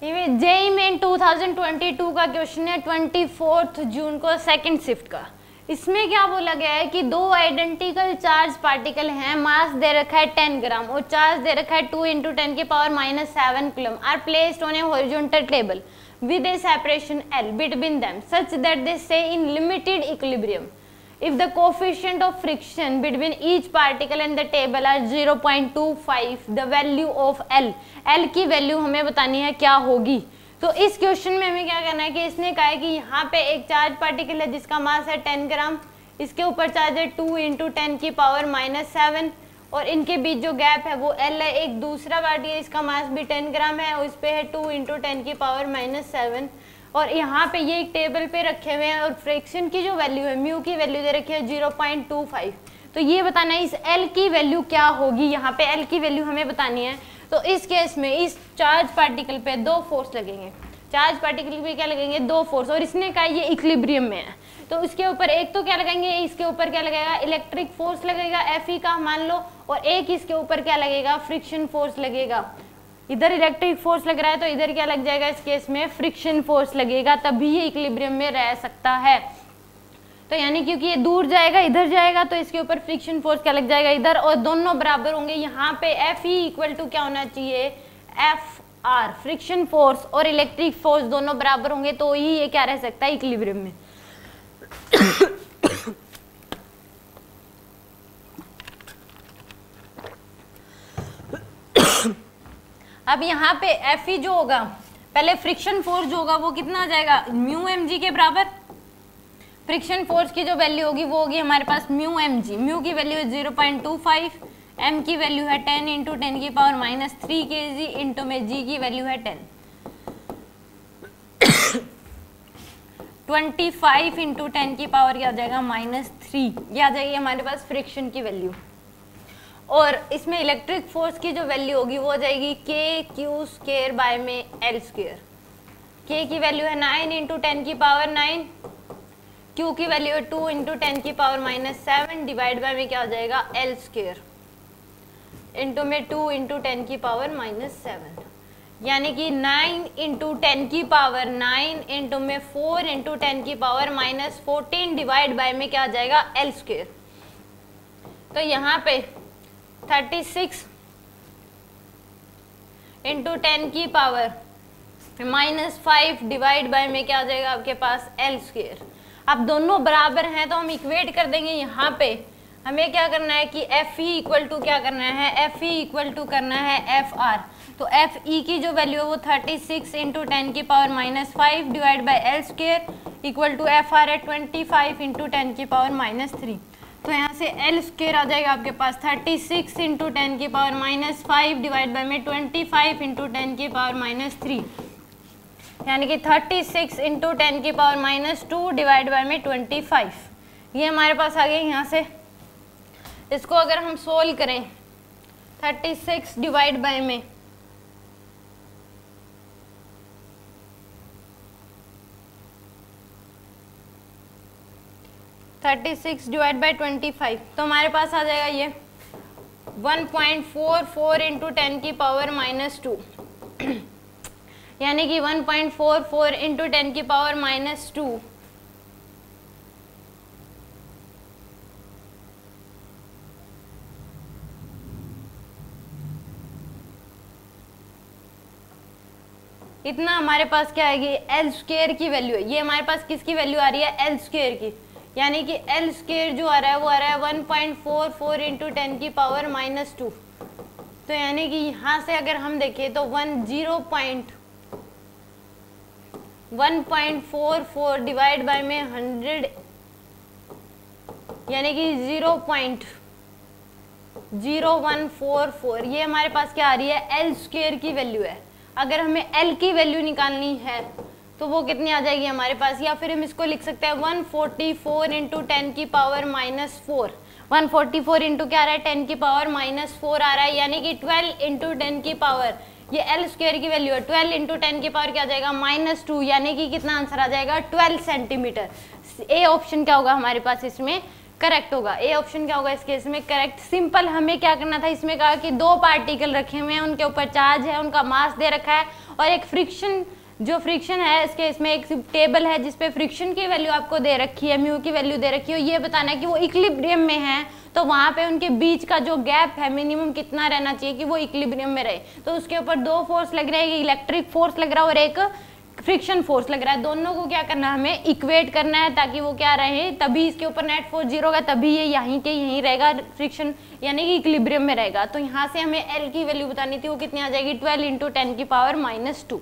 ये JEE main 2022 का question है 24 जून को सेकंड शिफ्ट का। इसमें क्या बोला गया है कि दो आइडेंटिकल चार्ज पार्टिकल हैं, मास दे रखा है 10 ग्राम और चार्ज दे रखा है 2 × 10⁻⁷ coulomb are placed on a horizontal table with a separation L between them such that they stay in limited equilibrium. If the coefficient of friction between each particle and the table are 0.25, the value of L, L की value हमें बतानी है क्या होगी। तो इस question में हमें क्या करना है कि इसने कहा है कि यहाँ पे एक चार्ज पार्टिकल है जिसका मास है 10 ग्राम, इसके ऊपर चार्ज है 2 × 10⁻⁷ और इनके बीच जो गैप है वो L है। एक दूसरा पार्टिकल इसका मास भी 10 ग्राम है और उस पे है 2 × 10⁻⁷ और यहाँ पे ये एक टेबल पे रखे हुए हैं और फ्रिक्शन की जो वैल्यू है म्यू की वैल्यू दे रखी है 0.25। तो ये बताना है इस L की वैल्यू क्या होगी, यहाँ पे L की वैल्यू हमें बतानी है। तो इस केस में इस चार्ज पार्टिकल पे दो फोर्स लगेंगे, चार्ज पार्टिकल पे क्या लगेंगे, दो फोर्स, और इसने कहा ये इक्विलिब्रियम में है। तो उसके ऊपर एक तो क्या लगाएंगे, इसके ऊपर क्या लगेगा, इलेक्ट्रिक फोर्स लगेगा Fe का मान लो, और एक इसके ऊपर क्या लगेगा, फ्रिक्शन फोर्स लगेगा। इधर इलेक्ट्रिक फोर्स लग रहा है तो इधर क्या लग जाएगा, इस केस में फ्रिक्शन फोर्स लगेगा, तभी ये इक्विलिब्रियम में रह सकता है। तो यानी क्योंकि ये दूर जाएगा इधर जाएगा तो इसके ऊपर फ्रिक्शन फोर्स क्या लग जाएगा इधर, और दोनों बराबर होंगे। यहाँ पे Fe इक्वल टू क्या होना चाहिए, Fr, फ्रिक्शन फोर्स और इलेक्ट्रिक फोर्स दोनों बराबर होंगे तो ही ये क्या रह सकता है, इक्विलिब्रियम में। अब यहाँ पे Fe जो होगा, पहले फ्रिक्शन फोर्स जो होगा वो कितना आ जाएगा, μmg के बराबर। फ्रिक्शन फोर्स की जो वैल्यू होगी वो होगी हमारे पास μmg, म्यू की वैल्यू है 0.25, m की वैल्यू है 10 × 10⁻³ kg इंटू में g की वैल्यू है 10। 25 × 10 की पावर क्या आ जाएगा, -3, ये आ जाएगी हमारे पास फ्रिक्शन की वैल्यू। और इसमें इलेक्ट्रिक फोर्स की जो वैल्यू होगी वो हो जाएगी kq² बाय में L²। k की वैल्यू है 9 × 10⁻⁹, q की वैल्यू है 2 × 10⁻⁷ डिवाइड बाय में क्या हो जाएगा, L² इंटू में 2 × 10⁻⁷, यानी कि 9 × 10�9 इंटू में 4 × 10⁻14 डिवाइड बाय में क्या आ जाएगा, L²। तो यहाँ पे 36 × 10⁻⁵ डिवाइड बाय में क्या आ जाएगा आपके पास, L²। अब दोनों बराबर हैं तो हम इक्वेट कर देंगे। यहाँ पे हमें क्या करना है कि Fe इक्वल टू क्या करना है, Fe इक्वल टू करना है Fr। तो Fe की जो वैल्यू है वो 36 × 10⁻⁵ divide by L² equal to Fr है 25 × 10⁻⁻3। तो यहाँ से L² आ जाएगा आपके पास 36 × 10⁻⁵ डिवाइड बाय में 25 × 10⁻3, यानी कि 36 × 10⁻² डिवाइड बाय में 25। ये हमारे पास आ गया। यहाँ से इसको अगर हम सोल्व करें 36 डिवाइड बाय में 36 डिवाइड बाय 25 तो हमारे पास आ जाएगा ये 1.44 × 10⁻², यानी कि 1.44 × 10⁻²। इतना हमारे पास क्या आएगी, L² की वैल्यू है। ये हमारे पास किसकी वैल्यू आ रही है, L² की, यानी कि L² जो आ रहा है वो आ रहा है 1.44 × 10⁻²। तो यानी कि यहाँ से अगर हम देखें तो 1.44 डिवाइड बाय में 100, यानी कि 0.0144, ये हमारे पास क्या आ रही है, L² की वैल्यू है। अगर हमें L की वैल्यू निकालनी है तो वो कितनी आ जाएगी हमारे पास, या फिर हम इसको लिख सकते हैं 144 × 10⁻⁴। 144 इंटू क्या आ रहा है, 10⁻⁴ आ रहा है, यानी कि 12 × 10⁻, ये L² की वैल्यू है। 12 × 10⁻ क्या आ जाएगा, -2, यानी कि कितना आंसर आ जाएगा, 12 सेंटीमीटर। ए ऑप्शन क्या होगा हमारे पास इसमें, करेक्ट होगा, ए ऑप्शन क्या होगा इस केस में करेक्ट। सिंपल, हमें क्या करना था, इसमें कहा कि दो पार्टिकल रखे हुए हैं, उनके ऊपर चार्ज है, उनका मास दे रखा है, और एक फ्रिक्शन, जो फ्रिक्शन है इसके इसमें एक टेबल है जिसपे फ्रिक्शन की वैल्यू आपको दे रखी है, म्यू की वैल्यू दे रखी है, ये बताना है कि वो इक्विलिब्रियम में है, तो वहां पे उनके बीच का जो गैप है मिनिमम कितना रहना चाहिए कि वो इक्विलिब्रियम में रहे। तो उसके ऊपर दो फोर्स लग रहे हैं, इलेक्ट्रिक फोर्स लग रहा है और एक फ्रिक्शन फोर्स लग रहा है, दोनों को क्या करना है, हमें इक्वेट करना है ताकि वो क्या रहे, तभी इसके ऊपर नेट फोर्स जीरो होगा, तभी ये यहीं के यहीं रहेगा, फ्रिक्शन यानी कि इक्विलिब्रियम में रहेगा। तो यहाँ से हमें एल की वैल्यू बतानी थी, वो कितनी आ जाएगी 12 × 10⁻⁻²।